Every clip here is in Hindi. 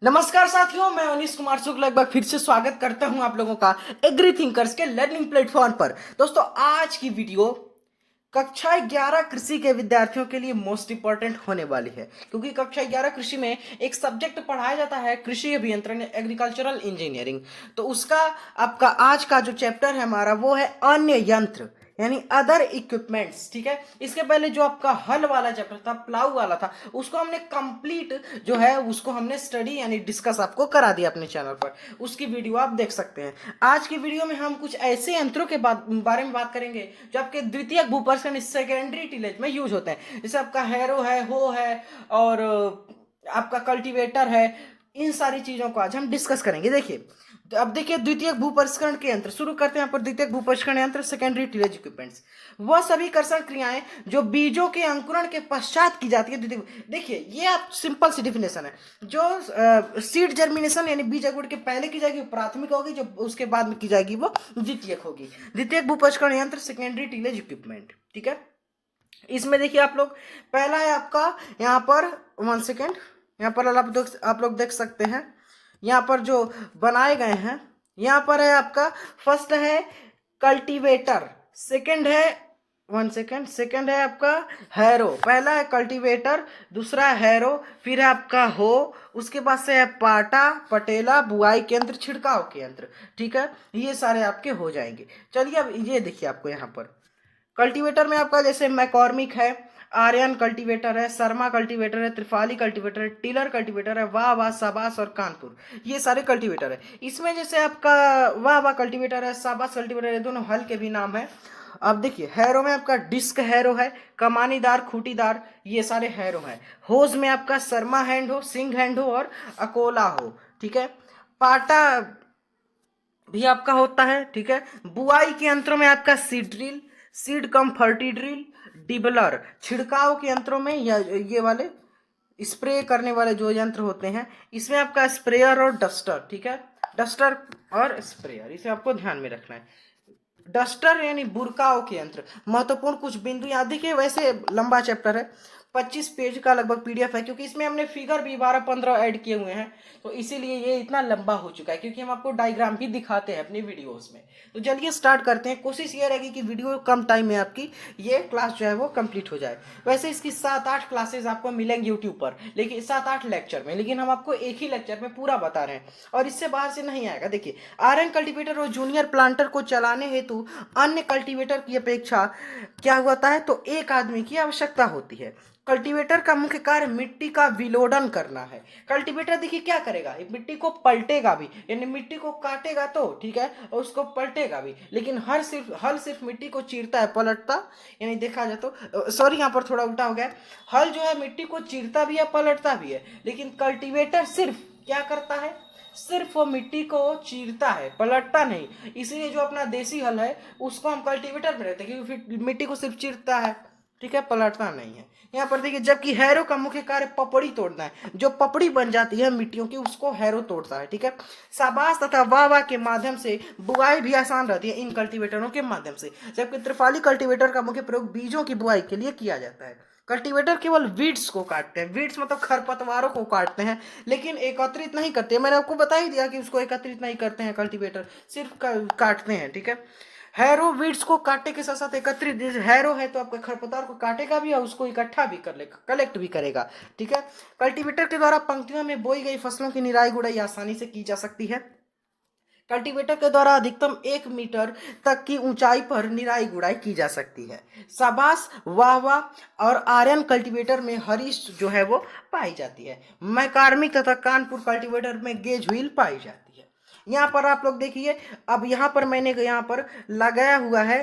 नमस्कार साथियों, मैं अनीश कुमार शुक्ल एक बार फिर से स्वागत करता हूं आप लोगों का एग्री थिंकर्स के लर्निंग प्लेटफॉर्म पर। दोस्तों, आज की वीडियो कक्षा 11 कृषि के विद्यार्थियों के लिए मोस्ट इंपॉर्टेंट होने वाली है, क्योंकि कक्षा 11 कृषि में एक सब्जेक्ट पढ़ाया जाता है कृषि अभियंत्रण एग्रीकल्चरल इंजीनियरिंग। तो उसका आपका आज का जो चैप्टर है हमारा वो है अन्य यंत्र, यानी अदर इक्विपमेंट्स। ठीक है, इसके पहले जो आपका हल वाला चैप्टर था, प्लाऊ वाला था, उसको हमने कंप्लीट जो है उसको हमने स्टडी यानी डिस्कस आपको करा दिया अपने चैनल पर। उसकी वीडियो आप देख सकते हैं। आज की वीडियो में हम कुछ ऐसे यंत्रों के बारे में बात करेंगे जो आपके द्वितीयक भूपर्षण सेकेंडरी टिलेज में यूज होते हैं। जैसे आपका हैरो है, हो है, और आपका कल्टीवेटर है। इन सारी चीजों को आज हम डिस्कस करेंगे। देखिए, तो अब देखिए, द्वितीयक भूपरिष्करण के यंत्र शुरू करते हैं। यहाँ पर द्वितीयक भूपरिष्करण यंत्र, सेकेंडरी टिलेज इक्विपमेंट्स, वह सभी कर्षण क्रियाएं जो बीजों के अंकुरण के पश्चात की जाती है। द्वितीयक, देखिए ये आप सिंपल सी डिफिनेशन है। जो सीड जर्मिनेशन यानी बीज अंकुरण के पहले की जाएगी वो प्राथमिक होगी, जो उसके बाद में की जाएगी वो द्वितीयक होगी। द्वितीयक भूपरिष्करण यंत्र, सेकेंडरी टिलेज इक्विपमेंट। ठीक है, इसमें देखिए आप लोग, पहला है आपका यहाँ पर, 1 सेकेंड, यहाँ पर आप लोग देख सकते हैं। यहाँ पर जो बनाए गए हैं, यहाँ पर है आपका फर्स्ट है कल्टीवेटर, सेकंड है 1 सेकेंड, सेकंड है आपका हैरो। पहला है कल्टीवेटर, दूसरा है हैरो, फिर है आपका हो, उसके बाद से है पाटा, पटेला, बुआई के यंत्र, छिड़काव के यंत्र। ठीक है, ये सारे आपके हो जाएंगे। चलिए अब ये देखिए, आपको यहाँ पर कल्टीवेटर में आपका जैसे मैकॉर्मिक है, आर्यन कल्टीवेटर है, शर्मा कल्टीवेटर है, त्रिफाली कल्टीवेटर है, टिलर कल्टीवेटर है, वाह वाह, शाबाश और कानपुर, ये सारे कल्टीवेटर है। इसमें जैसे आपका वाह वाह कल्टीवेटर है, शाबाश कल्टीवेटर है, दोनों हल के भी नाम है। अब देखिए, हैरो में आपका डिस्क हैरो है, कमानीदार, खूटीदार, ये सारे हैरो हैं। होज में आपका शर्मा हैंड हो, सिंह हैंड हो और अकोला हो। ठीक है, पाटा भी आपका होता है। ठीक है, बुआई के यंत्रों में आपका सीड ड्रिल, सीड कम फर्टी ड्रिल, डिबलर। छिड़काव के यंत्रों में या ये वाले स्प्रे करने वाले जो यंत्र होते हैं, इसमें आपका स्प्रेयर और डस्टर। ठीक है, डस्टर और स्प्रेयर, इसे आपको ध्यान में रखना है। डस्टर यानी बुरकाओं के यंत्र, महत्वपूर्ण कुछ बिंदु याद। देखिए, वैसे लंबा चैप्टर है, 25 पेज का लगभग पीडीएफ है, क्योंकि इसमें हमने फिगर भी 12-15 ऐड किए हुए हैं, तो इसीलिए ये इतना लंबा हो चुका है, क्योंकि हम आपको डायग्राम भी दिखाते हैं अपनी वीडियोस में। तो चलिए स्टार्ट करते हैं। कोशिश ये रहेगी कि वीडियो कम टाइम में आपकी ये क्लास जो है वो कंप्लीट हो जाए। वैसे इसकी 7-8 क्लासेज आपको मिलेंगी यूट्यूब पर, लेकिन 7-8 लेक्चर में, लेकिन हम आपको एक ही लेक्चर में पूरा बता रहे हैं और इससे बाहर से नहीं आएगा। देखिए, आयरन कल्टीवेटर और जूनियर प्लांटर को चलाने हेतु अन्य कल्टीवेटर की अपेक्षा क्या होता है, तो एक आदमी की आवश्यकता होती है। कल्टीवेटर का मुख्य कार्य मिट्टी का विलोडन करना है। कल्टीवेटर देखिए क्या करेगा, मिट्टी को पलटेगा भी, यानी मिट्टी को काटेगा तो ठीक है, और उसको पलटेगा भी। लेकिन हल सिर्फ मिट्टी को चीरता है, पलटता यानी देखा जाए तो, सॉरी यहाँ पर थोड़ा उल्टा हो गया। हल जो है मिट्टी को चीरता भी है, पलटता भी है, लेकिन कल्टीवेटर सिर्फ क्या करता है, सिर्फ वो मिट्टी को चीरता है, पलटता नहीं। इसीलिए जो अपना देसी हल है उसको हम कल्टीवेटर में रहते हैं, क्योंकि फिर मिट्टी को सिर्फ चीरता है, ठीक है, पलटता नहीं है। यहाँ पर देखिए, जबकि हैरो का मुख्य कार्य पपड़ी तोड़ना है, जो पपड़ी बन जाती है मिट्टियों की उसको हैरो तोड़ता है। ठीक है, शाबाश तथा वाह वाह के माध्यम से बुआई भी आसान रहती है इन कल्टीवेटरों के माध्यम से, जबकि त्रिफाली कल्टीवेटर का मुख्य प्रयोग बीजों की बुआई के लिए किया जाता है। कल्टीवेटर केवल वीड्स को काटते हैं, वीड्स मतलब खरपतवारों को काटते हैं, लेकिन एकत्रित नहीं करते। मैंने आपको बता ही दिया कि उसको एकत्रित नहीं करते हैं, कल्टीवेटर सिर्फ काटते हैं। ठीक है, हैरो वीड्स को काटने के साथ साथ एकत्रित, हैरो है तो आपका खरपतवार को काटेगा भी और उसको इकट्ठा भी कर लेगा, कलेक्ट भी करेगा। ठीक है, कल्टीवेटर के द्वारा पंक्तियों में बोई गई फसलों की निराई गुड़ाई आसानी से की जा सकती है। कल्टीवेटर के द्वारा अधिकतम 1 मीटर तक की ऊंचाई पर निराई गुड़ाई की जा सकती है। शाबाश, वाह वाह और आर्यन कल्टीवेटर में हरीश जो है वो पाई जाती है। मैकार्मिक तथा कानपुर कल्टीवेटर में गेज व्हील पाई जाती है। यहाँ पर आप लोग देखिए, अब यहाँ पर मैंने यहाँ पर लगाया हुआ है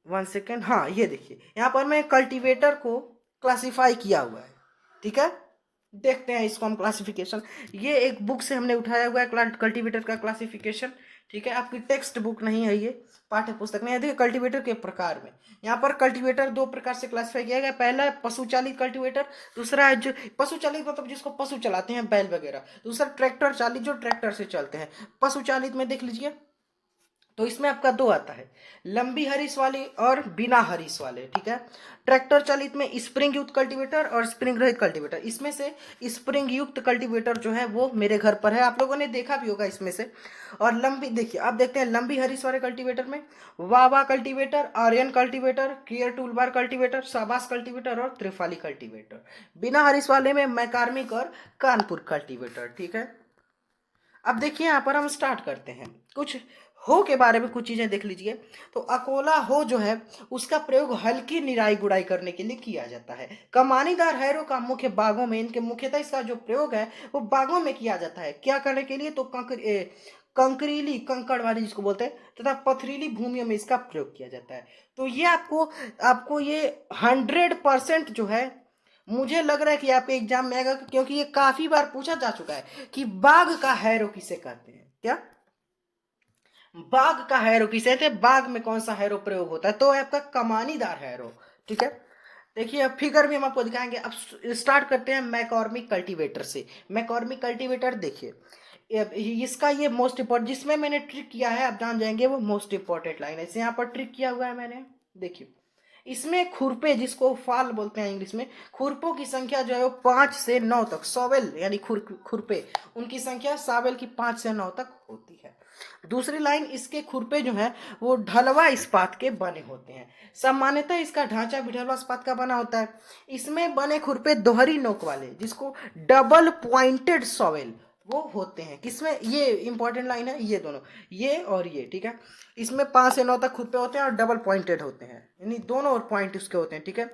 1 सेकेंड, हाँ ये देखिए, यहाँ पर मैं कल्टीवेटर को क्लासिफाई किया हुआ है। ठीक है, देखते हैं इसको हम क्लासिफिकेशन, ये एक बुक से हमने उठाया हुआ है कल्टीवेटर का क्लासिफिकेशन। ठीक है, आपकी टेक्स्ट बुक नहीं है, ये पाठ्य पुस्तक नहीं है। देखिए, कल्टीवेटर के प्रकार में यहाँ पर कल्टीवेटर 2 प्रकार से क्लासिफाई किया गया। पहला है पशु चालित कल्टीवेटर, दूसरा है जो पशु चालित मतलब जिसको पशु चलाते हैं, बैल वगैरह। दूसरा ट्रैक्टर चालित, जो ट्रैक्टर से चलते हैं। पशु चालित में देख लीजिए, तो इसमें आपका दो आता है, लंबी हरीस वाली और बिना हरीस वाले, ठीक है। ट्रैक्टर चालित में स्प्रिंग युक्त कल्टीवेटर और स्प्रिंग रहित कल्टीवेटर। इसमें से स्प्रिंग युक्त कल्टीवेटर जो है वो मेरे घर पर है, आप लोगों ने देखा भी होगा इसमें से। और लंबी, देखिए आप देखते हैं लंबी हरीस वाले कल्टीवेटर में वावा कल्टीवेटर, आर्यन कल्टीवेटर, केयर टूलबार कल्टीवेटर, शाबाश कल्टीवेटर और त्रिफाली कल्टीवेटर। बिना हरीस वाले में मैकार्मिक और कानपुर कल्टीवेटर, ठीक है। अब देखिए यहाँ पर हम स्टार्ट करते हैं, कुछ हो के बारे में कुछ चीजें देख लीजिए। तो अकोला हो जो है उसका प्रयोग हल्की निराई गुड़ाई करने के लिए किया जाता है। कमानीदार हैरों का मुख्य बागों में, इनके मुख्यतः इसका जो प्रयोग है वो बागों में किया जाता है। क्या करने के लिए, तो कंकरीली, कंकड़ वाली जिसको बोलते हैं, तथा पथरीली भूमियों में इसका प्रयोग किया जाता है। तो ये आपको आपको ये 100% जो है, मुझे लग रहा है कि आपके एग्जाम में आएगा, क्योंकि ये काफी बार पूछा जा चुका है कि बाघ का हैरो किसे कहते हैं। क्या बाघ का हैरो किसे कहते हैं, बाघ में कौन सा हैरो प्रयोग होता है, तो आपका कमानीदार हैरो, ठीक है। देखिए अब फिगर भी हम आपको दिखाएंगे। अब स्टार्ट करते हैं मैकॉर्मिक कल्टीवेटर से। मैकॉर्मिक कल्टीवेटर देखिए, इसका ये मोस्ट इंपॉर्टेंट, जिसमें मैंने ट्रिक किया है आप जान जाएंगे, वो मोस्ट इंपॉर्टेंट लाइन है। इसे यहाँ पर ट्रिक किया हुआ है मैंने, देखिए। इसमें खुरपे, जिसको फाल बोलते हैं इंग्लिश में, खुरपों की संख्या जो है वो 5 से 9 तक, सॉवेल यानी खुरपे, उनकी संख्या सावेल की 5 से 9 तक होती है। दूसरी लाइन, इसके खुरपे जो है वो ढलवा इस्पात के बने होते हैं। सामान्यतः इसका ढांचा भी ढलवा इस्पात का बना होता है। इसमें बने खुरपे दोहरी नोक वाले, जिसको डबल पॉइंटेड सॉवेल वो होते हैं। किसमें, ये इंपॉर्टेंट लाइन है, ये दोनों, ये और ये, ठीक है। इसमें 5 से 9 तक खुरपे होते हैं और डबल पॉइंटेड होते हैं, यानी दोनों और पॉइंट उसके होते हैं, ठीक है।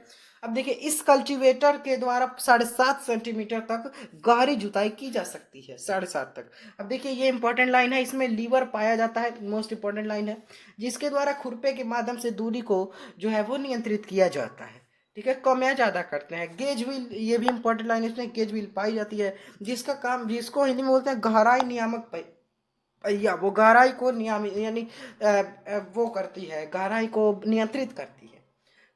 अब देखिए इस कल्टीवेटर के द्वारा 7.5 सेंटीमीटर तक गहरी जुताई की जा सकती है, 7.5 तक। अब देखिए ये इंपॉर्टेंट लाइन है, इसमें लीवर पाया जाता है, मोस्ट इंपॉर्टेंट लाइन है, जिसके द्वारा खुरपे के माध्यम से दूरी को जो है वो नियंत्रित किया जाता है, ठीक है। कम या ज्यादा करते हैं। गेज व्हील, ये भी इंपॉर्टेंट लाइन है, इसमें गेज व्हील पाई जाती है, जिसका काम, जिसको हिंदी में बोलते हैं गहराई नियामक पहिया, वो गहराई को नियमित यानी वो करती है, गहराई को नियंत्रित करती है।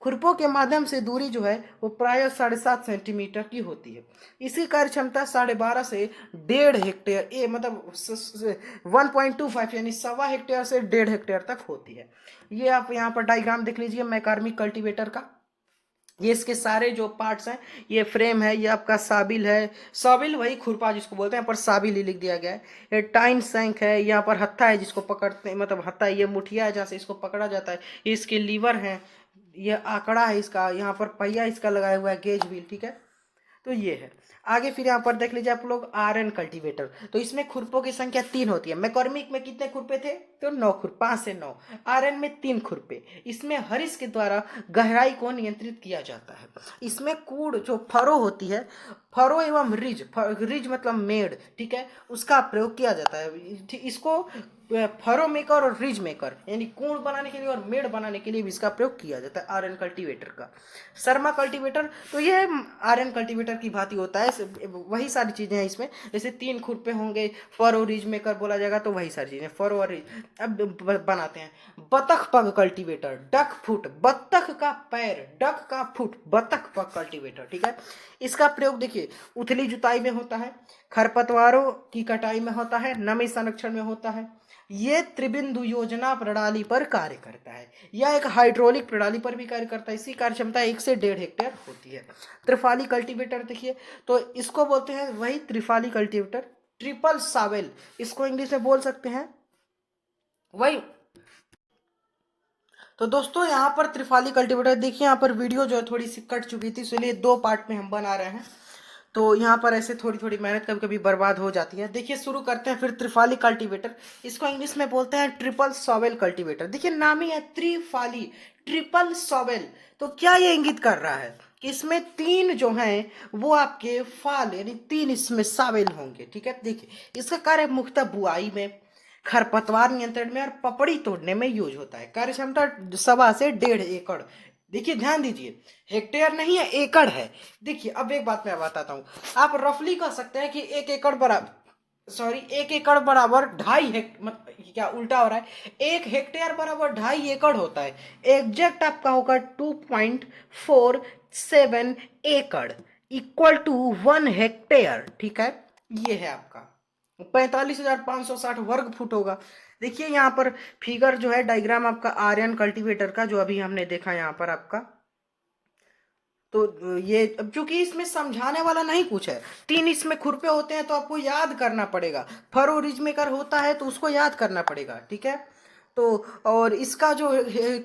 खुरपों के माध्यम से दूरी जो है वो प्राय 7.5 सेंटीमीटर की होती है। इसकी कार्य क्षमता 12.5 से 1.5 हेक्टेयर, ये मतलब 1.25 यानी 1.25 हेक्टेयर से 1.5 हेक्टेयर तक होती है। ये आप यहाँ पर डायग्राम देख लीजिए मैकार्मिक कल्टीवेटर का। ये इसके सारे जो पार्ट्स हैं, ये फ्रेम है, ये आपका साबिल है, साबिल वही खुरपा जिसको बोलते हैं, पर साबिल ही लिख दिया गया है। ये टाइन सैंक है, यहाँ पर हत्था है जिसको पकड़ते हैं, मतलब हत्था, ये मुठिया है जहाँ से इसको पकड़ा जाता है, ये इसके लीवर हैं, ये आंकड़ा है इसका, यहाँ पर पहिया इसका लगाया हुआ है, गेज व्हील, ठीक है। तो ये है। आगे फिर यहाँ पर देख लीजिए आप लोग आयरन कल्टीवेटर। तो इसमें खुरपों की संख्या 3 होती है। मैकॉर्मिक में कितने खुरपे थे, तो 9 खुर, 5 से 9। आयरन में 3 खुरपे। इसमें हरिस के द्वारा गहराई को नियंत्रित किया जाता है। इसमें कूड़ जो फरो होती है, फरो एवं रिज, रिज मतलब मेड़, ठीक है, उसका प्रयोग किया जाता है। इसको फरो मेकर और रिज मेकर यानी कूड़ बनाने के लिए और मेड़ बनाने के लिए भी इसका प्रयोग किया जाता है आयरन कल्टीवेटर का। शर्मा कल्टीवेटर, तो ये आयरन कल्टीवेटर की भांति होता है, वही सारी चीजें हैं इसमें, जैसे 3 खुरपे होंगे, फरो रिज मेकर बोला जाएगा, तो वही सारी चीजें, फरो और रिज। अब बनाते हैं बतख पग कल्टीवेटर, डक फुट, बतख का पैर, डक का फुट, बतख पग कल्टीवेटर, ठीक है। इसका प्रयोग देखिए उथली जुताई में होता है, खरपतवारों की कटाई में होता है, नमी संरक्षण में होता है। ये त्रिबिंदु योजना प्रणाली पर कार्य करता है, यह एक हाइड्रोलिक प्रणाली पर भी कार्य करता है। इसकी कार्य क्षमता 1 से 1.5 हेक्टेयर होती है। त्रिफाली कल्टीवेटर देखिए, तो इसको बोलते हैं वही त्रिफाली कल्टीवेटर, ट्रिपल सावेल इसको इंग्लिश में बोल सकते हैं वही। तो दोस्तों यहाँ पर त्रिफाली कल्टीवेटर देखिए, यहाँ पर वीडियो जो है थोड़ी सी कट चुकी थी, इसलिए 2 पार्ट में हम बना रहे हैं। तो यहाँ पर ऐसे थोड़ी थोड़ी मेहनत कभी कभी बर्बाद हो जाती है। देखिए शुरू करते हैं फिर त्रिफाली कल्टीवेटर। इसको इंग्लिश में बोलते हैं ट्रिपल सॉवेल कल्टीवेटर। देखिए नाम ही है त्रिफाली, ट्रिपल सॉवेल। तो क्या ये इंगित कर रहा है कि इसमें 3 जो हैं वो आपके फाल यानी 3 इसमें सावेल होंगे, ठीक है। देखिए इसका कार्य मुख्यतः बुआई में, खरपतवार नियंत्रण में और पपड़ी तोड़ने में यूज होता है। कार्य क्षमता 1.25 से 1.5 एकड़। देखिए ध्यान दीजिए, हेक्टेयर नहीं है, एकड़ है। देखिए अब एक बात मैं बताता हूँ, आप रफली कह सकते हैं कि 1 एकड़ बराबर, सॉरी 1 एकड़ बराबर 2.5 क्या उल्टा हो रहा है, 1 हेक्टेयर बराबर 2.5 एकड़ होता है। एग्जैक्ट आपका होगा 2.47 एकड़ इक्वल टू 1 हेक्टेयर, ठीक है। ये है आपका 45,560 वर्ग फुट होगा। देखिए यहाँ पर फिगर जो है डायग्राम आपका आर्यन कल्टीवेटर का जो अभी हमने देखा यहाँ पर आपका, तो ये अब चूंकि इसमें समझाने वाला नहीं कुछ है, 3 इसमें खुरपे होते हैं तो आपको याद करना पड़ेगा। फरो रिज मेकर होता है तो उसको याद करना पड़ेगा, ठीक है। तो और इसका जो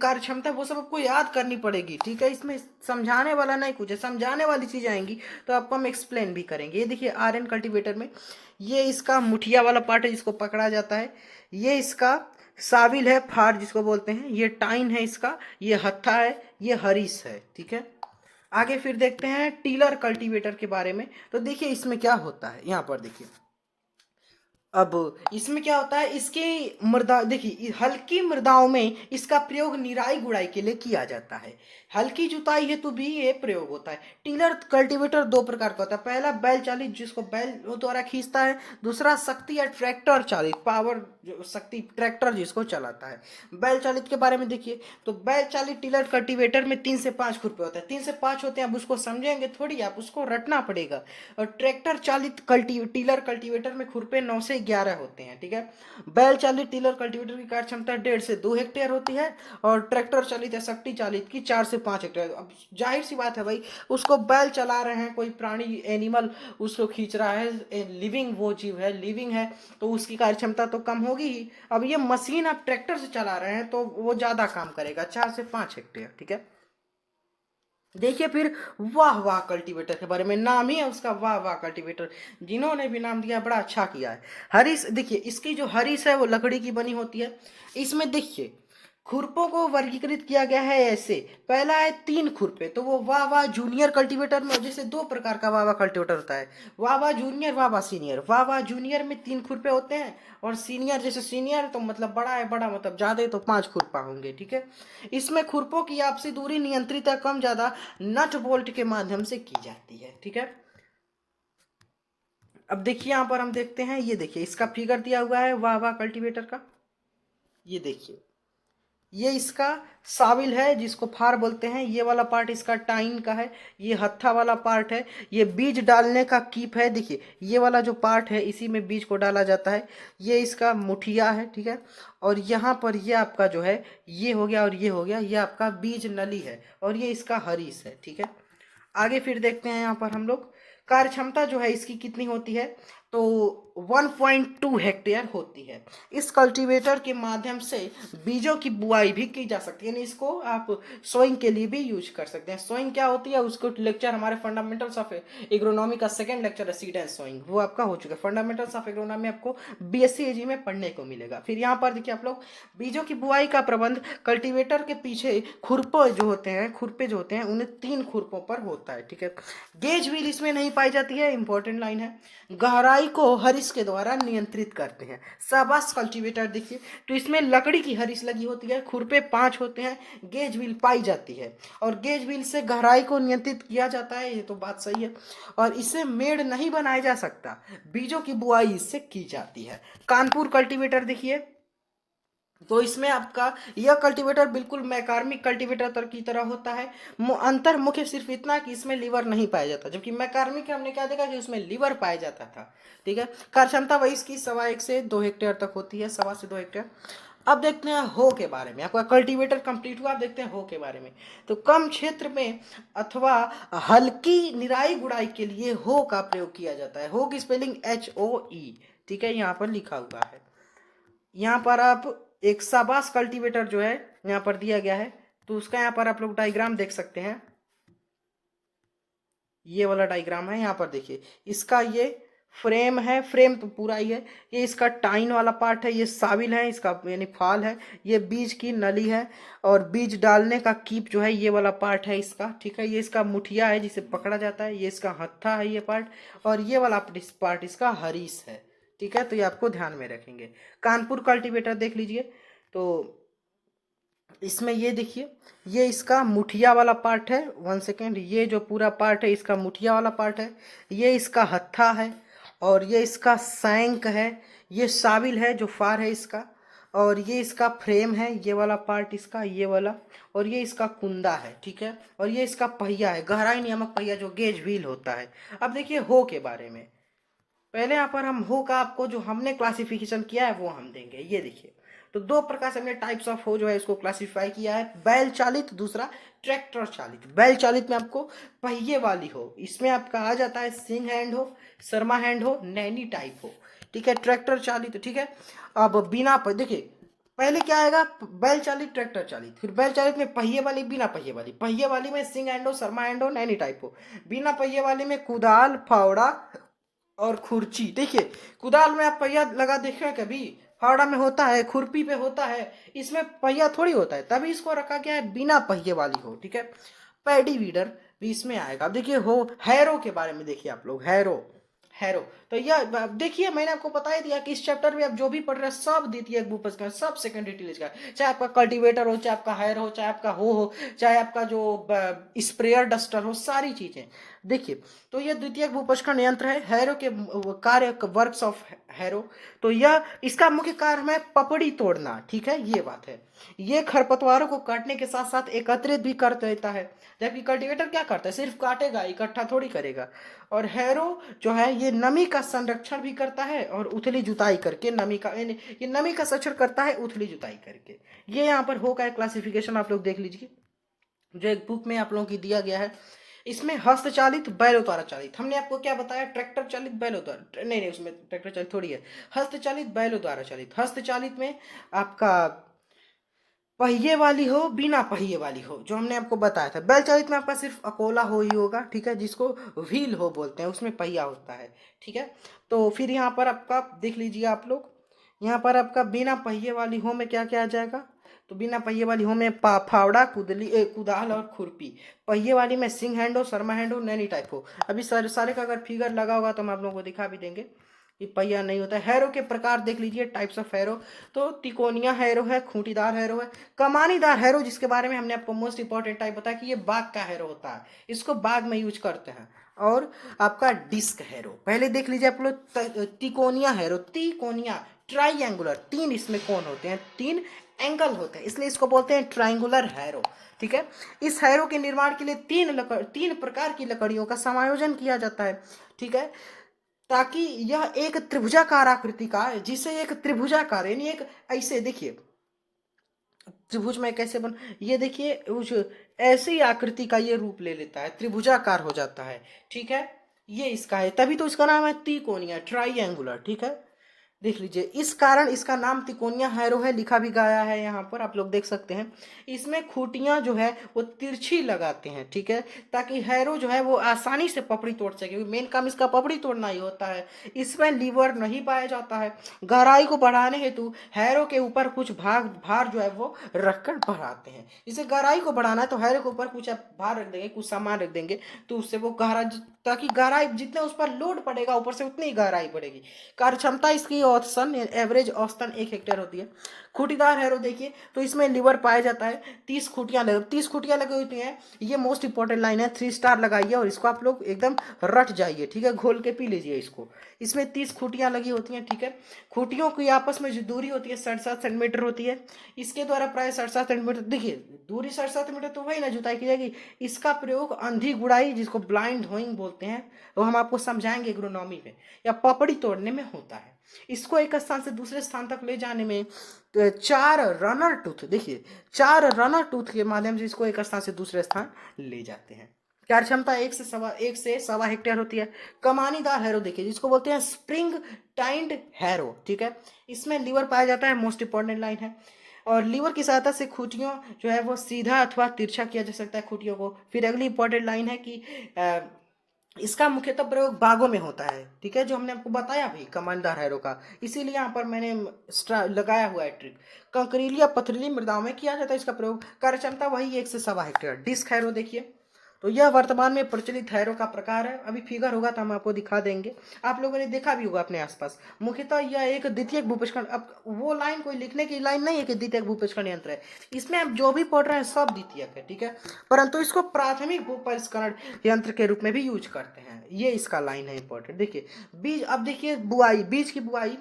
कार्य क्षमता है वो सब आपको याद करनी पड़ेगी, ठीक है। इसमें समझाने वाला नहीं कुछ है, समझाने वाली चीज आएंगी तो आपको हम एक्सप्लेन भी करेंगे। ये देखिए आर्यन कल्टीवेटर में ये इसका मुठिया वाला पार्ट है जिसको पकड़ा जाता है, ये इसका साविल है, फार जिसको बोलते हैं, ये टाइन है इसका, ये हत्था है, ये हरीस है, ठीक है। आगे फिर देखते हैं टीलर कल्टीवेटर के बारे में। तो देखिए इसमें क्या होता है, यहाँ पर देखिए अब इसमें क्या होता है, इसके मृदा देखिए हल्की मृदाओं में इसका प्रयोग निराई गुड़ाई के लिए किया जाता है। हल्की जुताई हेतु भी ये प्रयोग होता है। टीलर कल्टीवेटर 2 प्रकार का होता है, पहला बैल चालित जिसको बैल द्वारा खींचता है, दूसरा शक्ति या ट्रैक्टर चालित पावर शक्ति ट्रैक्टर जिसको चलाता है। बैल चालित के बारे में देखिए, तो बैल चालित टीलर कल्टीवेटर में 3 से 5 खुरपे होते हैं, 3 से 5 होते हैं, अब उसको समझेंगे थोड़ी, आप उसको रटना पड़ेगा। और ट्रैक्टर चालित टीलर कल्टीवेटर में खुरपे 9 से 11 होते हैं, ठीक है। बैल चालित टीलर कल्टीवेटर की कार्य क्षमता 1.5 से 2 हेक्टेयर होती है, और ट्रैक्टर चालित या शक्ति चालित की 4 से 5 हेक्टेयर। अब जाहिर सी बात है भाई, उसको बैल चला रहे हैं, कोई प्राणी एनिमल उसको खींच रहा है, लिविंग वो जीव है, लिविंग है, तो उसकी कार्य क्षमता तो कम होगी ही। अब ये मशीन आप ट्रैक्टर से चला रहे हैं तो वो ज्यादा काम करेगा, 4 से 5 हेक्टेयर, ठीक है। देखिए फिर वाह वाह कल्टीवेटर के बारे में, नाम ही है उसका वाह वाह कल्टीवेटर, जिन्होंने भी नाम दिया बड़ा अच्छा किया है। हरीस देखिए, इसकी जो हरीस है वो लकड़ी की बनी होती है। इसमें देखिए खुरपों को वर्गीकृत किया गया है ऐसे, पहला है 3 खुरपे, तो वो वाह वाह जूनियर कल्टीवेटर में, जैसे 2 प्रकार का वाह वाह कल्टीवेटर होता है, वाह वाह जूनियर, वाह वाह सीनियर। वाह वाह जूनियर में 3 खुरपे होते हैं, और सीनियर जैसे सीनियर तो मतलब बड़ा है, बड़ा मतलब ज्यादा है तो 5 खुरपा होंगे, ठीक है। इसमें खुरपों की आपसी दूरी नियंत्रित है, कम ज्यादा नट बोल्ट के माध्यम से की जाती है, ठीक है। अब देखिए यहाँ पर हम देखते हैं, ये देखिए इसका फिगर दिया हुआ है वाह वाह कल्टीवेटर का, ये देखिए ये इसका साविल है जिसको फार बोलते हैं, ये वाला पार्ट इसका टाइन का है, ये हत्था वाला पार्ट है, ये बीज डालने का कीप है, देखिए ये वाला जो पार्ट है इसी में बीज को डाला जाता है, ये इसका मुठिया है, ठीक है। और यहाँ पर ये आपका जो है ये हो गया और ये हो गया, ये आपका बीज नली है, और ये इसका हरीस है, ठीक है। आगे फिर देखते हैं यहाँ पर हम लोग कार्य क्षमता जो है इसकी कितनी होती है, तो 1.2 हेक्टेयर होती है। इस कल्टीवेटर के माध्यम से बीजों की बुआई भी की जा सकती है, यानी इसको आप सोइंग के लिए भी यूज कर सकते हैं। सोइंग क्या होती है उसको लेक्चर हमारे फंडामेंटल्स ऑफ एग्रोनॉमी का 2nd लेक्चर है, सीड एंड सोइंग, वो आपका हो चुका है। फंडामेंटल्स ऑफ एग्रोनॉमी आपको बीएससी एजी में पढ़ने को मिलेगा। फिर यहाँ पर देखिए आप लोग बीजों की बुआई का प्रबंध कल्टीवेटर के पीछे खुरपे जो होते हैं, उन्हें 3 खुरपों पर होता है, ठीक है। गेज व्हील इसमें नहीं पाई जाती है, इंपॉर्टेंट लाइन है। गहराई को हरिस के द्वारा नियंत्रित करते हैं। शाबाश कल्टीवेटर देखिए, तो इसमें लकड़ी की हरिस लगी होती है, खुरपे 5 होते हैं, गेज व्हील पाई जाती है, और गेज व्हील से गहराई को नियंत्रित किया जाता है, ये तो बात सही है। और इससे मेड़ नहीं बनाया जा सकता, बीजों की बुआई इससे की जाती है। कानपुर कल्टीवेटर देखिए, तो इसमें आपका यह कल्टीवेटर बिल्कुल मैकार्मिक कल्टीवेटर की तरह होता है। अंतर मुख्य सिर्फ इतना कि इसमें लीवर नहीं पाया जाता, जबकि मैकार्मिक हमने क्या देखा कि उसमें लीवर पाया जाता था, ठीक है। कार्य क्षमता वही इसकी 1.25 से 2 हेक्टेयर तक होती है, 1.25 से 2 हेक्टेयर। अब देखते हैं हो के बारे में, आपका कल्टीवेटर कंप्लीट हुआ, अब देखते हैं हो के बारे में। तो कम क्षेत्र में अथवा हल्की निराई गुड़ाई के लिए हो का प्रयोग किया जाता है। हो की स्पेलिंग HOE, ठीक है, यहाँ पर लिखा हुआ है। यहाँ पर आप एक शाबाश कल्टीवेटर जो है यहाँ पर दिया गया है, तो उसका यहाँ पर आप लोग डायग्राम देख सकते हैं, ये वाला डायग्राम है। यहाँ पर देखिए इसका ये फ्रेम है, फ्रेम तो पूरा ही है, ये इसका टाइन वाला पार्ट है, ये साविल है इसका यानी फाल है, ये बीज की नली है, और बीज डालने का कीप जो है ये वाला पार्ट है इसका, ठीक है। ये इसका मुठिया है जिसे पकड़ा जाता है, ये इसका हत्था है ये पार्ट, और ये वाला पार्ट इसका हरीस है, ठीक है। तो ये आपको ध्यान में रखेंगे। कानपुर कल्टीवेटर देख लीजिए, तो इसमें ये देखिए ये इसका मुठिया वाला पार्ट है, 1 सेकेंड, ये जो पूरा पार्ट है इसका मुठिया वाला पार्ट है, ये इसका हत्था है, और ये इसका सैंक है, ये साविल है जो फार है इसका, और ये इसका फ्रेम है, ये वाला पार्ट इसका, ये वाला, और ये इसका कुंदा है, ठीक है। और ये इसका पहिया है, गहराई नियामक पहिया जो गेज व्हील होता है। अब देखिए हो के बारे में, पहले यहाँ पर हम हो का आपको जो हमने क्लासिफिकेशन किया है वो हम देंगे। ये देखिए, तो दो प्रकार से हमने टाइप्स ऑफ हो जो है इसको क्लासिफाई किया है, बैल चालित, दूसरा ट्रैक्टर चालित। बैल चालित में आपको पहिए वाली हो, इसमें आपका आ जाता है सिंग हैंड हो, शर्मा हैंड हो, नैनी टाइप हो, ठीक है। ट्रैक्टर चालित, ठीक है। अब बिना देखिए, पहले क्या आएगा, बैल चालित, ट्रैक्टर चालित, फिर बैल चालित में पहिए वाली, बिना पहिए वाली। पहिए वाली में सिंग हैंड हो, शर्मा हैंड हो, नैनी टाइप हो। बिना पहिए वाली में कुदाल, फावड़ा और खुरची। देखिए, कुदाल में आप पहिया लगा देखे हैं कभी? फावड़ा में होता है, खुरपी पे होता है, इसमें पहिया थोड़ी होता है, तभी इसको रखा गया है बिना पहिए वाली हो, ठीक है। पैडी वीडर भी इसमें आएगा। अब देखिए, हो हैरो के बारे में देखिए आप लोग, हैरो, हैरो। तो यह अब देखिए, मैंने आपको बता ही दिया कि इस चैप्टर में आप जो भी पढ़ रहे हैं सब द्वितीय भूपज का, सब सेकंड डिटेल्स का, चाहे आपका कल्टीवेटर हो, चाहे आपका हैर हो, चाहे आपका हो, चाहे आपका जो स्प्रेयर डस्टर हो, सारी चीजें देखिए। तो यह द्वितीय भूपज का यंत्र है, हैरो के कार्य, वर्क्स ऑफ हैरो। तो यह इसका मुख्य कार्य है पपड़ी तोड़ना, ठीक है, ये बात है। ये खरपतवारों को काटने के साथ साथ एकत्रित भी कर देता है, जबकि कल्टीवेटर क्या करता है, सिर्फ काटेगा, इकट्ठा थोड़ी करेगा। और हैरो जो है ये नमी का संरक्षण भी करता है, और उथली जुताई करके नमी का, ये नमी का संरक्षण करता है उथली जुताई करके। ये यहाँ पर हो का क्लासिफिकेशन आप लोग देख लीजिए, जो एक बुक में आप लोगों की दिया गया है। इसमें हस्तचालित, बैलों द्वारा चालित, हमने आपको क्या बताया, ट्रैक्टर चालित, बैलों द्वारा, नहीं नहीं, उसमें ट्रैक्टर चालित थोड़ी है, हस्तचालित, बैलों द्वारा चालित। हस्तचालित में आपका पहिए वाली हो, बिना पहिए वाली हो, जो हमने आपको बताया था। बैल चालित में आपका सिर्फ अकोला हो ही होगा, ठीक है, जिसको व्हील हो बोलते हैं, उसमें पहिया होता है, ठीक है। तो फिर यहाँ पर आपका देख लीजिए आप लोग, यहाँ पर आपका बिना पहिए वाली हो में क्या क्या आ जाएगा। तो बिना पहिए वाली हो में फावड़ा, कुदाल और खुरपी। पहिए वाली में सिंग हैंड हो, शर्मा हैंड हो, नैनी टाइप हो। अभी सारे सारे का अगर फिगर लगा होगा तो हम आप लोगों को दिखा भी देंगे। ये पहिया नहीं होता है। हैरो के प्रकार देख लीजिए, टाइप्स ऑफ हैरो। तो तिकोनिया हैरो है, खूंटीदार हैरो है, कमानीदार हैरो, जिसके बारे में हमने आपको मोस्ट इंपॉर्टेंट टाइप बताया कि ये बाग का हैरो होता है, इसको बाग में यूज करते हैं। और आपका डिस्क हैरो, पहले देख लीजिए आप लोग, तिकोनिया हैरो, तिकोनिया ट्राइंगुलर, तीन इसमें कोण होते हैं, तीन एंगल होते हैं, इसलिए इसको बोलते हैं ट्राइंगुलर हैरो, ठीक है। इस हैरो के निर्माण के लिए तीन प्रकार की लकड़ियों का समायोजन किया जाता है, ठीक है, ताकि यह एक त्रिभुजाकार आकृति का, जिसे एक त्रिभुजाकार यानी एक ऐसे देखिए, त्रिभुज में कैसे बन, ये देखिए उस ऐसी आकृति का ये रूप ले लेता है, त्रिभुजाकार हो जाता है, ठीक है। ये इसका है, तभी तो इसका नाम है तिकोनिया, ट्राइंगुलर, ठीक है। देख लीजिए, इस कारण इसका नाम तिकोनिया हैरो है, लिखा भी गया है यहाँ पर, आप लोग देख सकते हैं। इसमें खूंटियां जो है वो तिरछी लगाते हैं, ठीक है, ताकि हैरो जो है वो आसानी से पपड़ी तोड़ सके, क्योंकि मेन काम इसका पपड़ी तोड़ना ही होता है। इसमें लीवर नहीं पाया जाता है। गहराई को बढ़ाने हेतु हैरो के ऊपर कुछ भार जो है वो रखकर बढ़ाते हैं। जैसे गहराई को बढ़ाना है तो हैरो के ऊपर कुछ आप भार रख देंगे, कुछ सामान रख देंगे, तो उससे वो गहरा, ताकि गहराई जितना उस पर लोड पड़ेगा ऊपर से उतनी गहराई बढ़ेगी। कार्य क्षमता इसकी औसतन एवरेज औसतन 1 हेक्टेयर होती है। खूंटीदार हैरो देखिए, तो इसमें लीवर पाया जाता है, 30 खूंटियां लगी होती हैं। ये मोस्ट इंपॉर्टेंट लाइन है, 3 स्टार लगाइए और इसको आप लोग एकदम रट जाइए, ठीक है, घोल के पी लीजिए इसको। इसमें 30 खूंटियां लगी होती हैं, ठीक है। खूंटियों की आपस में जो दूरी होती है 67 सेंटीमीटर होती है। इसके द्वारा प्राय 67 सेंटीमीटर, देखिए दूरी 67 सेंटीमीटर, तो वही ना जुताई की जाएगी। इसका प्रयोग अंधी गुड़ाई, जिसको ब्लाइंड होइंग बोलते हैं, वो हम आपको समझाएंगे एग्रोनॉमी में, या पपड़ी तोड़ने में होता है। इसको एक स्थान से दूसरे स्थान तक ले जाने में 4 रनर टूथ, देखिए 4 रनर टूथ के माध्यम से इसको एक स्थान से दूसरे स्थान ले जाते हैं। कार्य क्षमता 1 से 1.25 हेक्टेयर होती है। कमानीदार हैरो देखिए, जिसको बोलते हैं स्प्रिंग टाइंड हैरो, ठीक है। इसमें लीवर पाया जाता है, मोस्ट इंपॉर्टेंट लाइन है। और लीवर की सहायता से खूंटियों जो है वो सीधा अथवा तिरछा किया जा सकता है खूंटियों को। फिर अगली इंपॉर्टेंट लाइन है कि इसका मुख्यतः प्रयोग बागों में होता है, ठीक है, जो हमने आपको बताया भी कमानदार हैरो का, इसीलिए यहाँ पर मैंने लगाया हुआ है ट्रिक। कंकरीली या पथरीली मृदाओं में किया जाता है इसका प्रयोग। कार्य क्षमता वही 1 से 1.25 हेक्टेयर। डिस्क हैरो देखिए, तो यह वर्तमान में प्रचलित हैरो का प्रकार है। अभी फिगर होगा तो हम आपको दिखा देंगे, आप लोगों ने देखा भी होगा अपने आसपास। मुख्यतः यह एक द्वितीयक भूपष्कण, अब वो लाइन कोई लिखने की लाइन नहीं है कि द्वितीयक भूपष्कण यंत्र है, इसमें आप जो भी पढ़ रहे हैं सब द्वितीयक है, ठीक है, परंतु इसको प्राथमिक भूपष्करण यंत्र के रूप में भी यूज करते हैं। ये इसका लाइन है इंपॉर्टेंट। देखिए बीज, अब देखिए बुआई, बीज की बुआई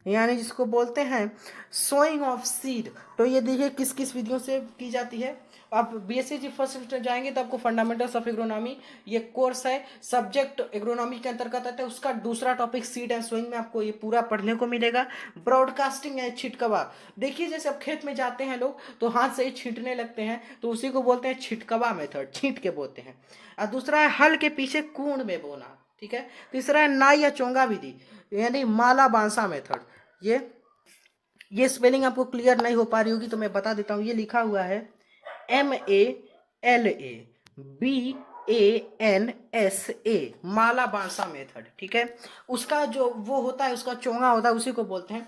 यानी जिसको बोलते हैं सोइंग ऑफ सीड। तो ये देखिए किस किस विधियों से की जाती है। आप बीएससी जी फर्स्ट सेमेस्टर जाएंगे तो आपको फंडामेंटल्स ऑफ एग्रोनॉमी ये कोर्स है, सब्जेक्ट एग्रोनॉमी के अंतर्गत आता है। उसका दूसरा टॉपिक सीड एंड सोइंग में आपको ये पूरा पढ़ने को मिलेगा। ब्रॉडकास्टिंग है छिटकवा। देखिए जैसे अब खेत में जाते हैं लोग तो हाथ से ही छींटने लगते हैं, तो उसी को बोलते हैं छिटकवा मेथड, छींट के बोलते हैं। और दूसरा है हल के पीछे कूण में बोना, ठीक है। तीसरा है नाई या चोंगा विधि, यानी माला बांसा मेथड। ये स्पेलिंग आपको क्लियर नहीं हो पा रही होगी तो मैं बता देता हूँ। ये लिखा हुआ है MALABANSA, माला बांसा मेथड, ठीक है। उसका जो वो होता है, उसका चोंगा होता है, उसी को बोलते हैं।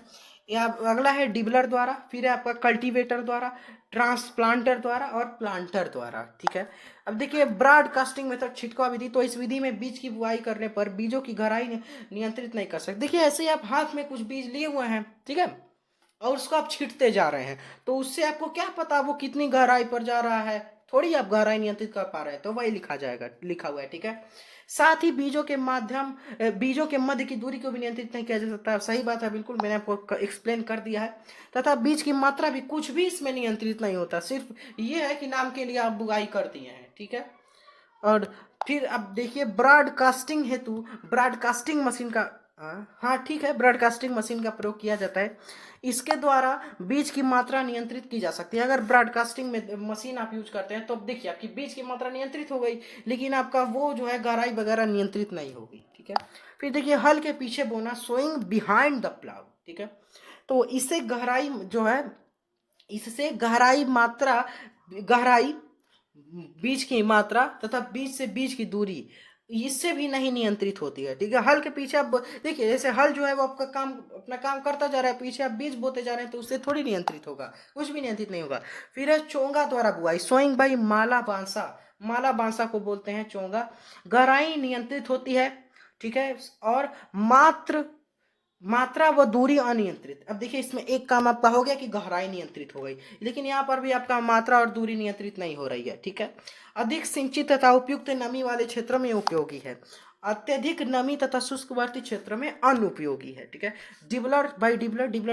या अगला है डिबलर द्वारा, फिर है आपका कल्टीवेटर द्वारा, ट्रांसप्लांटर द्वारा और प्लांटर द्वारा, ठीक है। अब देखिए ब्रॉडकास्टिंग मेथड छिटकाव विधि, तो इस विधि में बीज की बुआई करने पर बीजों की गहराई नियंत्रित नहीं कर सकते। देखिए ऐसे ही आप हाथ में कुछ बीज लिए हुए हैं, ठीक है, और उसको आप छींटते जा रहे हैं, तो उससे आपको क्या पता वो कितनी गहराई पर जा रहा है, थोड़ी आप गहराई नियंत्रित कर पा रहे हैं, तो वही लिखा जाएगा, लिखा हुआ है, ठीक है। साथ ही बीजों के मध्य की दूरी को भी नियंत्रित नहीं किया जा सकता। सही बात है, बिल्कुल मैंने आपको एक्सप्लेन कर दिया है। तथा बीज की मात्रा भी कुछ भी इसमें नियंत्रित नहीं होता, सिर्फ ये है कि नाम के लिए आप बुआई कर दिए हैं, ठीक है। और फिर अब देखिए ब्रॉडकास्टिंग हेतु ब्रॉडकास्टिंग मशीन का, हाँ ठीक है, ब्रॉडकास्टिंग मशीन का प्रयोग किया जाता है। इसके द्वारा बीज की मात्रा नियंत्रित की जा सकती है। अगर ब्रॉडकास्टिंग में मशीन आप यूज करते हैं तो अब देखिए आपकी बीज की मात्रा नियंत्रित हो गई, लेकिन आपका वो जो है गहराई वगैरह नियंत्रित नहीं होगी, ठीक है। फिर देखिए हल के पीछे बोना, सोइंग बिहाइंड द प्लाउ, ठीक है। तो इससे गहराई जो है, इससे गहराई बीज की मात्रा तथा बीज से बीज की दूरी, इससे भी नहीं नियंत्रित होती है, ठीक है। हल के पीछे आप देखिए, जैसे हल जो है वो आपका काम अपना काम करता जा रहा है, पीछे आप बीज बोते जा रहे हैं, तो उससे थोड़ी नियंत्रित होगा, कुछ भी नियंत्रित नहीं होगा। फिर है चोंगा द्वारा बुआई, सोइंग बाई माला बांसा, माला बांसा को बोलते हैं चोंगा। गहराई नियंत्रित होती है, ठीक है, और मात्रा व दूरी अनियंत्रित। अब देखिए इसमें एक काम आपका हो गया कि गहराई नियंत्रित हो गई, लेकिन यहाँ पर भी आपका मात्रा और दूरी नियंत्रित नहीं हो रही है, ठीक है। अधिक सिंचित तथा उपयुक्त नमी वाले क्षेत्रों में उपयोगी है, अत्यधिक नमी तथा शुष्कवर्ती क्षेत्र में अनुपयोगी है, ठीक है। डिबलर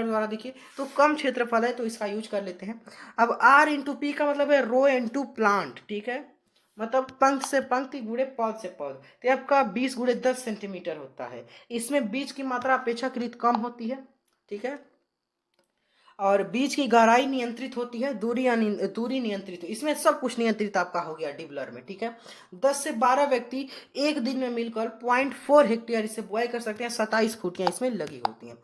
द्वारा देखिए तो कम क्षेत्रफल है तो इसका यूज कर लेते हैं। अब R×P का मतलब है रो इंटू प्लांट, ठीक है, मतलब पंक्ति से पंक्ति गुणे पौध से पौध, तो आपका 20×10 सेंटीमीटर होता है। इसमें बीज की मात्रा अपेक्षाकृत कम होती है, ठीक है, और बीज की गहराई नियंत्रित होती है, दूरी नियंत्रित, इसमें सब कुछ नियंत्रित आपका हो गया डिबलर में, ठीक है। 10 से 12 व्यक्ति एक दिन में मिलकर 0.4 हेक्टेयर इसे बुआई कर सकते हैं। 27 खूंटियां इसमें लगी होती हैं।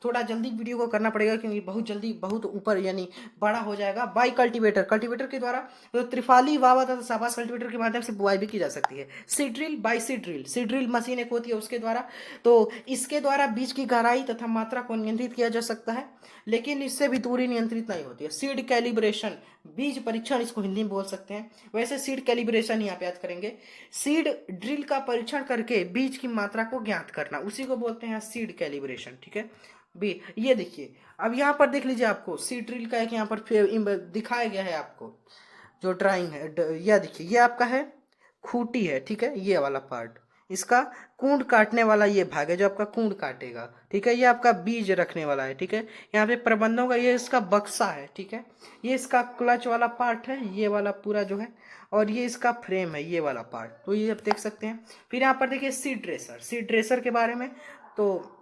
थोड़ा जल्दी वीडियो को करना पड़ेगा क्योंकि बहुत जल्दी बहुत ऊपर यानी बड़ा हो जाएगा। बाई कल्टीवेटर के द्वारा तो त्रिफाली वावा तथा साबास कल्टीवेटर के माध्यम से बुआई भी की जा सकती है। सीड्रिल बाई सीड्रिल मशीन एक होती है उसके द्वारा, तो इसके द्वारा बीज की गहराई तथा मात्रा को नियंत्रित किया जा सकता है, लेकिन इससे भी दूरी नियंत्रित नहीं होती है। सीड कैलिब्रेशन, बीज परीक्षण इसको हिंदी में बोल सकते हैं, वैसे सीड कैलिब्रेशन ही आप याद करेंगे। सीड ड्रिल का परीक्षण करके बीज की मात्रा को ज्ञात करना, उसी को बोलते हैं सीड कैलिब्रेशन, ठीक है। बी ये देखिए, अब यहाँ पर देख लीजिए, आपको सीड ड्रिल का एक यहाँ पर दिखाया गया है आपको जो ड्राइंग है, यह देखिए ये आपका है खूंटी है, ठीक है, ये वाला पार्ट, इसका कूंड काटने वाला ये भाग है जो आपका कूंड काटेगा, ठीक है। ये आपका बीज रखने वाला है, ठीक है। यहाँ पे प्रबंधों का ये इसका बक्सा है, ठीक है। ये इसका क्लच वाला पार्ट है, ये वाला पूरा जो है, और ये इसका फ्रेम है, ये वाला पार्ट, तो ये आप देख सकते हैं। फिर यहाँ पर देखिए सीड ड्रेसर के बारे में, तो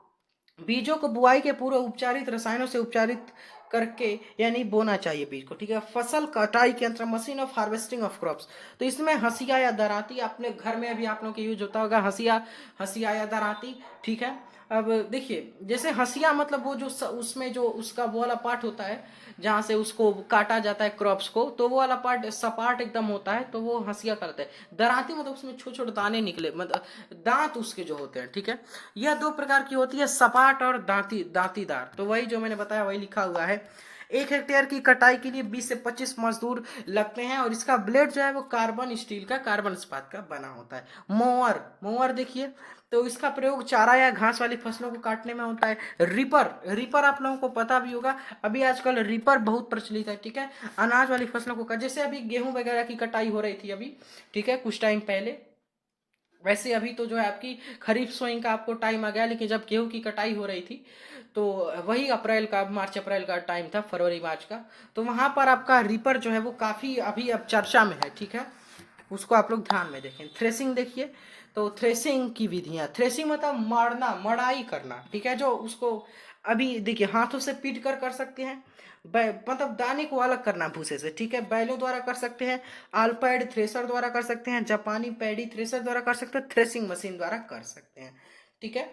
बीजों को बुआई के पूर्व उपचारित रसायनों से उपचारित करके यानी बोना चाहिए बीज को, ठीक है। फसल कटाई के यंत्र, machine of harvesting of crops, तो इसमें हंसिया या दराती, अपने घर में अभी आप लोगों के यूज होता होगा हंसिया या दराती, ठीक है। अब देखिए जैसे हंसिया मतलब वो जो उसमें जो उसका वो वाला पार्ट होता है जहाँ से उसको काटा जाता है क्रॉप्स को, तो वो वाला पार्ट सपाट एकदम होता है, तो वो हंसिया कहते हैं। दराती मतलब उसमें छोटे छोटे दाने निकले, मतलब दांत उसके जो होते हैं, ठीक है। यह दो प्रकार की होती है, सपाट और दांतीदार, तो वही जो मैंने बताया वही लिखा हुआ है। 1 हेक्टेयर की कटाई के लिए 20 से 25 मजदूर लगते हैं, और इसका ब्लेड जो है वो कार्बन स्टील का, कार्बन इस्पात का बना होता है। मोअर देखिए, तो इसका प्रयोग चारा या घास वाली फसलों को काटने में होता है। रिपर आप लोगों को पता भी होगा, अभी आजकल रिपर बहुत प्रचलित है, ठीक है। अनाज वाली फसलों को जैसे अभी गेहूं वगैरह की कटाई हो रही थी अभी, ठीक है, कुछ टाइम पहले, वैसे अभी तो जो है आपकी खरीफ सोइंग का आपको टाइम आ गया, लेकिन जब गेहूं की कटाई हो रही थी तो वही अप्रैल का, मार्च अप्रैल का टाइम था, फरवरी मार्च का। तो वहां पर आपका रीपर जो है वो काफ़ी अभी अब चर्चा में है, ठीक है। उसको आप लोग ध्यान में देखें। थ्रेसिंग देखिए, तो थ्रेसिंग की विधियां, थ्रेसिंग मतलब मारना, मड़ाई करना, ठीक है। जो उसको अभी देखिए हाथों से पीट कर सकते हैं, मतलब दाने को अलग करना भूसे से, ठीक है। बैलों द्वारा कर सकते हैं, आलपैड थ्रेसर द्वारा कर सकते हैं, जापानी पैडी थ्रेसर द्वारा कर सकते हैं, थ्रेसिंग मशीन द्वारा कर सकते हैं, ठीक है।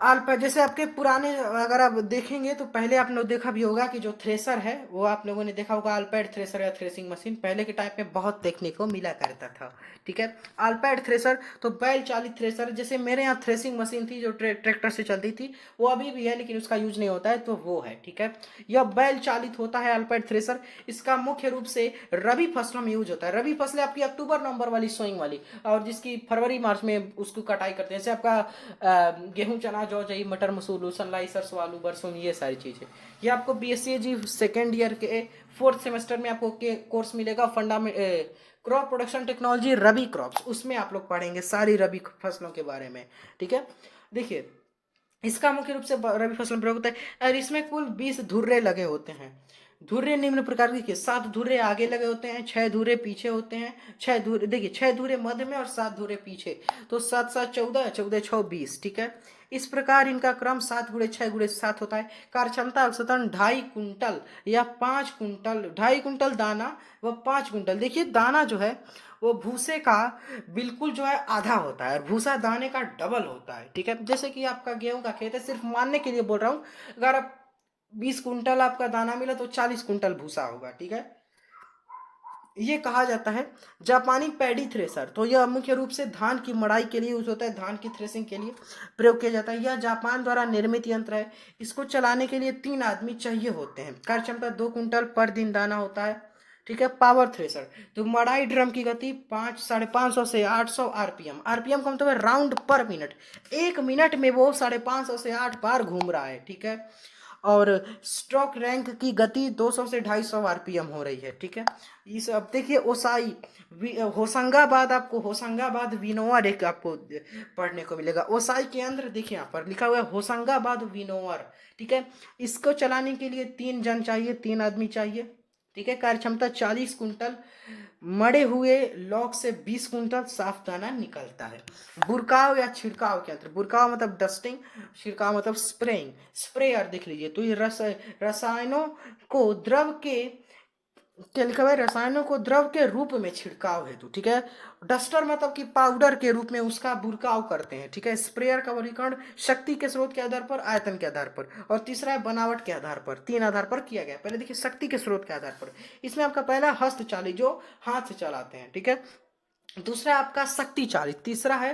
आलपैड जैसे आपके पुराने अगर आप देखेंगे तो पहले आप लोग देखा भी होगा कि जो थ्रेसर है वो आप लोगों ने देखा होगा, आलपैड थ्रेसर या थ्रेसिंग मशीन पहले के टाइम पे बहुत देखने को मिला करता था, ठीक है। आलपैड थ्रेसर तो बैल चालित थ्रेसर, जैसे मेरे यहाँ थ्रेसिंग मशीन थी जो ट्रैक्टर से चलती थी, वो अभी भी है लेकिन उसका यूज नहीं होता है, तो वो है, ठीक है। यह बैल चालित होता है आलपैड थ्रेसर। इसका मुख्य रूप से रबी फसलों में यूज होता है। रबी फसलें आपकी अक्टूबर नवंबर वाली सोइंग वाली, और जिसकी फरवरी मार्च में उसको कटाई करते हैं, जैसे आपका गेहूं, चना, जौ, जई, मटर, मसूर, लूसन, लाई, सरसों, आलू, बरसों, ये सारी चीजें। ये आपको बीएससी सेकेंड ईयर के फोर्थ सेमेस्टर में आपको कोर्स मिलेगा, फंडामेंट क्रॉप प्रोडक्शन टेक्नोलॉजी रबी क्रॉप्स, उसमें आप लोग पढ़ेंगे सारी रबी फसलों के बारे में, ठीक है। देखिए इसका मुख्य रूप से रबी फसल में प्रयोग होता है, और इसमें कुल 20 धुर्रे लगे होते हैं। धुर्रे निम्न प्रकार के 7 धुर्रे आगे लगे होते हैं, 6 धुर्रे पीछे होते हैं। 6 धुर्रे देखिए, 6 धुर्रे मध्य में और 7 धुर्रे पीछे, तो 7 7 14, 14 6 20, ठीक है। इस प्रकार इनका क्रम 7 गुणे 6 गुणे 7 होता है। कार्य क्षमता औसतन 2.5 कुंटल या 5 कुंटल, 2.5 कुंटल दाना व 5 कुंटल। देखिए दाना जो है वो भूसे का बिल्कुल जो है आधा होता है, और भूसा दाने का डबल होता है, ठीक है। जैसे कि आपका गेहूं का खेत है, सिर्फ मानने के लिए बोल रहा हूं, अगर आप 20 कुंटल आपका दाना मिला तो 40 कुंटल भूसा होगा, ठीक है। ये कहा जाता है जापानी पैडी थ्रेसर। तो यह मुख्य रूप से धान की मड़ाई के लिए यूज होता है, धान की थ्रेसिंग के लिए प्रयोग किया जाता है। यह जापान द्वारा निर्मित यंत्र है। इसको चलाने के लिए 3 आदमी चाहिए होते हैं। कार्य क्षमता 2 कुंटल पर दिन दाना होता है, ठीक है। पावर थ्रेसर तो मड़ाई ड्रम की गति 5 550 से 800 आरपीएम। आरपीएम का मतलब है राउंड पर मिनट, 1 मिनट में वो 550 से 8 बार घूम रहा है, ठीक है। और स्ट्रोक रैंक की गति 200 से 250 आरपीएम हो रही है, ठीक है। इस अब देखिए ओसाई, होशंगाबाद, आपको होशंगाबाद विनोवर एक आपको पढ़ने को मिलेगा। ओसाई के अंदर देखिए यहाँ पर लिखा हुआ है होशंगाबाद विनोवर, ठीक है। इसको चलाने के लिए 3 जन चाहिए, 3 आदमी चाहिए, ठीक है। कार्य क्षमता 40 कुंटल, मड़े हुए लौक से 20 कुंटल साफ दाना निकलता है। बुरकाव या छिड़काव के अंतर, बुरकाव मतलब डस्टिंग, छिड़काव मतलब स्प्रेइंग। स्प्रेयर देख लीजिए, तो ये रसायनों को द्रव के, क्या लिखा हुआ है, रसायनों को द्रव के रूप में छिड़काव हेतु, ठीक है। डस्टर मतलब कि पाउडर के रूप में उसका बुरकाव करते हैं, ठीक है। स्प्रेयर का वर्गीकरण शक्ति के स्रोत के आधार पर, आयतन के आधार पर, और तीसरा है बनावट के आधार पर। 3 आधार पर किया गया। पहले देखिए शक्ति के स्रोत के आधार पर, इसमें आपका पहला हस्तचालित जो हाथ से चलाते हैं, ठीक है। दूसरा आपका शक्ति चालित, तीसरा है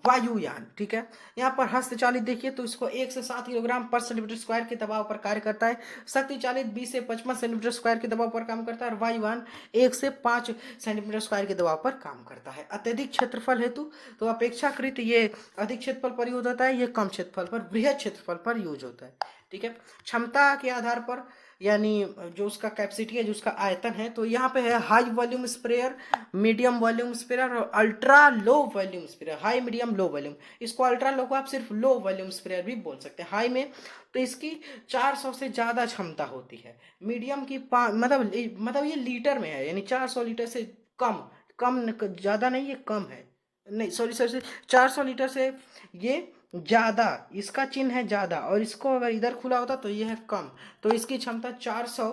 वायुयान, ठीक है। यहाँ पर हस्तचालित देखिए तो इसको 1 से 7 किलोग्राम पर सेंटीमीटर स्क्वायर के दबाव पर कार्य करता है। शक्ति चालित 20 से 55 सेंटीमीटर स्क्वायर के दबाव पर काम करता है, और वायुयान 1 से 5 सेंटीमीटर स्क्वायर के दबाव पर काम करता है। अत्यधिक क्षेत्रफल हेतु तो अपेक्षाकृत ये अधिक क्षेत्रफल पर यूज होता है, ये कम क्षेत्रफल पर, बृहद क्षेत्रफल पर यूज होता है, ठीक है। क्षमता के आधार पर, यानी जो उसका कैपेसिटी है, जो उसका आयतन है, तो यहाँ पे है high volume sprayer, medium volume sprayer और ultra low volume sprayer. High, medium, low volume, इसको अल्ट्रा लो को आप सिर्फ लो वॉल्यूम स्प्रेयर भी बोल सकते हैं। हाई में तो इसकी 400 से ज़्यादा क्षमता होती है। मीडियम की मतलब ये लीटर में है, यानी 400 लीटर से कम, ज़्यादा नहीं, ये कम है, नहीं सॉरी सॉरी, 400 लीटर से ये ज्यादा, इसका चिन्ह है ज्यादा, और इसको अगर इधर खुला होता तो ये है कम। तो इसकी क्षमता 400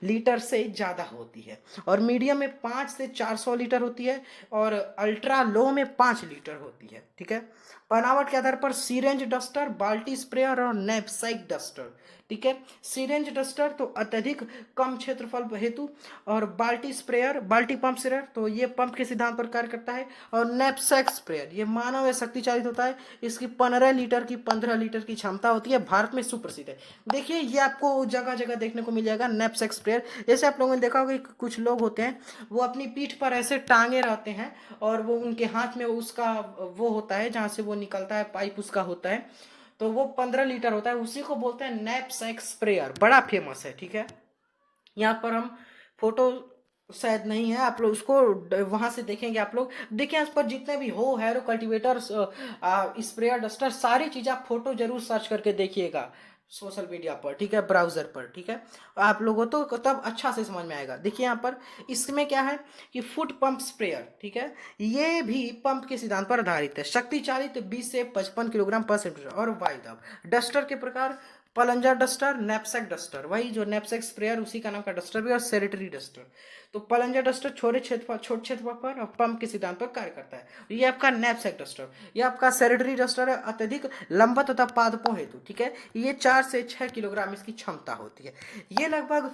लीटर से ज्यादा होती है। और मीडियम में 5 से 400 लीटर होती है, और अल्ट्रा लो में 5 लीटर होती है, ठीक है। बनावट के आधार पर सीरेंज डस्टर, बाल्टी स्प्रेयर और नैपसैक डस्टर, ठीक है। सीरेंज डस्टर तो अत्यधिक कम क्षेत्रफल हेतु, और बाल्टी स्प्रेयर, बाल्टी पंप स्प्रेयर, तो ये पंप के सिद्धांत पर कार्य करता है। और नैपसैक स्प्रेयर ये मानव या शक्ति चालित होता है। इसकी 15 लीटर की क्षमता होती है, भारत में सुप्रसिद्ध है। देखिए ये आपको जगह जगह देखने को मिल जाएगा नैपसैक स्प्रेयर। जैसे आप लोगों ने देखा होगा कि कुछ लोग होते हैं वो अपनी पीठ पर ऐसे टांगे रहते हैं, और वो उनके हाथ में उसका वो होता है जहाँ से वो निकलता है, पाइप उसका होता है, तो वो 15 लीटर होता है, उसी को बोलते हैं नैपसैक स्प्रेयर, बड़ा फेमस है, ठीक है। यहाँ पर हम फोटो शायद नहीं है, आप लोग उसको वहां से देखेंगे। आप लोग देखिए इस पर जितने भी हो हैरो कल्टीवेटर, स्प्रेयर, डस्टर, सारी चीज़ आप फोटो जरूर सर्च करके देखिएगा सोशल मीडिया पर, ठीक है, ब्राउजर पर, ठीक है। आप लोगों तो तब अच्छा से समझ में आएगा। देखिए यहाँ पर इसमें क्या है कि फुट पंप स्प्रेयर, ठीक है, ये भी पंप के सिद्धांत पर आधारित है। शक्ति चालित 20 से 55 किलोग्राम पर सेंटीमीटर और वायुदाब। डस्टर के प्रकार पलंजर डस्टर, नैपसैक डस्टर, वही जो नैपसैक स्प्रेयर उसी का नाम का डस्टर भी, और सेरेटरी डस्टर। तो पलंजर डस्टर छोटे क्षेत्र पर और पंप के सिद्धांत पर कार्य करता है। ये आपका नैपसैक डस्टर। ये आपका सेरेटरी डस्टर है, अत्यधिक लंबा तथा पादपों हेतु, ठीक है। ये 4 से 6 किलोग्राम इसकी क्षमता होती है। ये लगभग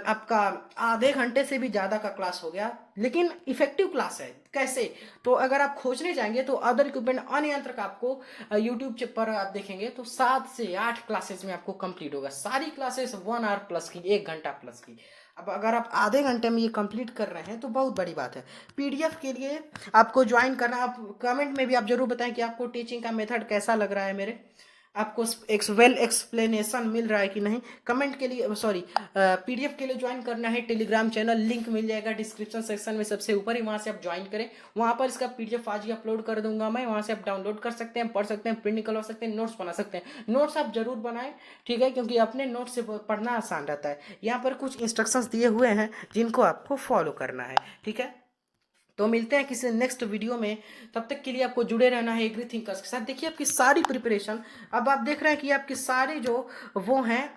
आपका आधे घंटे से भी ज़्यादा का क्लास हो गया, लेकिन इफेक्टिव क्लास है। कैसे? तो अगर आप खोजने जाएंगे तो अदर इक्विपमेंट अनियंत्रक आपको यूट्यूब पर आप देखेंगे तो 7 से 8 क्लासेस में आपको कंप्लीट होगा। सारी क्लासेस 1 आवर प्लस की, 1 घंटा प्लस की। अब अगर आप आधे घंटे में ये कंप्लीट कर रहे हैं तो बहुत बड़ी बात है। पीडीएफ के लिए आपको ज्वाइन करना, आप कमेंट में भी आप जरूर बताएं कि आपको टीचिंग का मेथड कैसा लग रहा है, मेरे आपको वेल एक्सप्लेनेशन मिल रहा है कि नहीं। कमेंट के लिए सॉरी पीडीएफ के लिए ज्वाइन करना है टेलीग्राम चैनल, लिंक मिल जाएगा डिस्क्रिप्शन सेक्शन में सबसे ऊपर ही, वहाँ से आप ज्वाइन करें। वहाँ पर इसका पीडीएफ आज ही अपलोड कर दूंगा मैं, वहाँ से आप डाउनलोड कर सकते हैं, पढ़ सकते हैं, प्रिंट निकलवा सकते हैं, नोट्स बना सकते हैं। नोट्स आप जरूर बनाएं, ठीक है, क्योंकि अपने नोट्स से पढ़ना आसान रहता है। यहाँ पर कुछ इंस्ट्रक्शंस दिए हुए हैं जिनको आपको फॉलो करना है, ठीक है। तो मिलते हैं किसी नेक्स्ट वीडियो में, तब तक के लिए आपको जुड़े रहना है एग्री थिंकर्स के साथ। देखिए आपकी सारी प्रिपरेशन, अब आप देख रहे हैं कि आपके सारे जो वो हैं,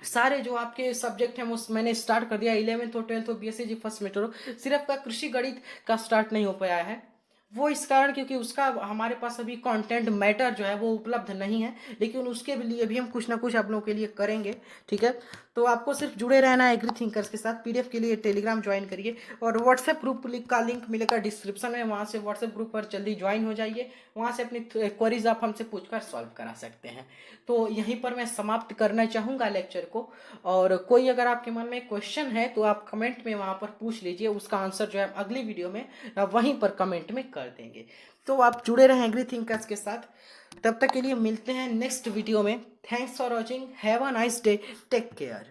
सारे जो आपके सब्जेक्ट हैं वो मैंने स्टार्ट कर दिया। 11th और 12th और बीएससी जी फर्स्ट सेमेस्टर हो, सिर्फ का कृषि गणित का स्टार्ट नहीं हो पाया है। वो इस कारण क्योंकि उसका हमारे पास अभी कंटेंट मैटर जो है वो उपलब्ध नहीं है, लेकिन उसके लिए भी हम कुछ ना कुछ आप लोगों के लिए करेंगे, ठीक है। तो आपको सिर्फ जुड़े रहना है एग्री थिंकर्स के साथ। पीडीएफ के लिए टेलीग्राम ज्वाइन करिए, और व्हाट्सएप ग्रुप का लिंक मिलेगा डिस्क्रिप्शन में, वहाँ से व्हाट्सएप ग्रुप पर जल्दी ज्वाइन हो जाइए। वहाँ से अपनी क्वेरीज आप हमसे पूछकर सॉल्व करा सकते हैं। तो यहीं पर मैं समाप्त करना चाहूँगा लेक्चर को, और कोई अगर आपके मन में क्वेश्चन है तो आप कमेंट में वहाँ पर पूछ लीजिए, उसका आंसर जो है अगली वीडियो में वहीं पर कमेंट में कर देंगे। तो आप जुड़े रहें एग्री थिंकर्स के साथ। तब तक के लिए मिलते हैं नेक्स्ट वीडियो में। Thanks for watching, have a nice day, take care.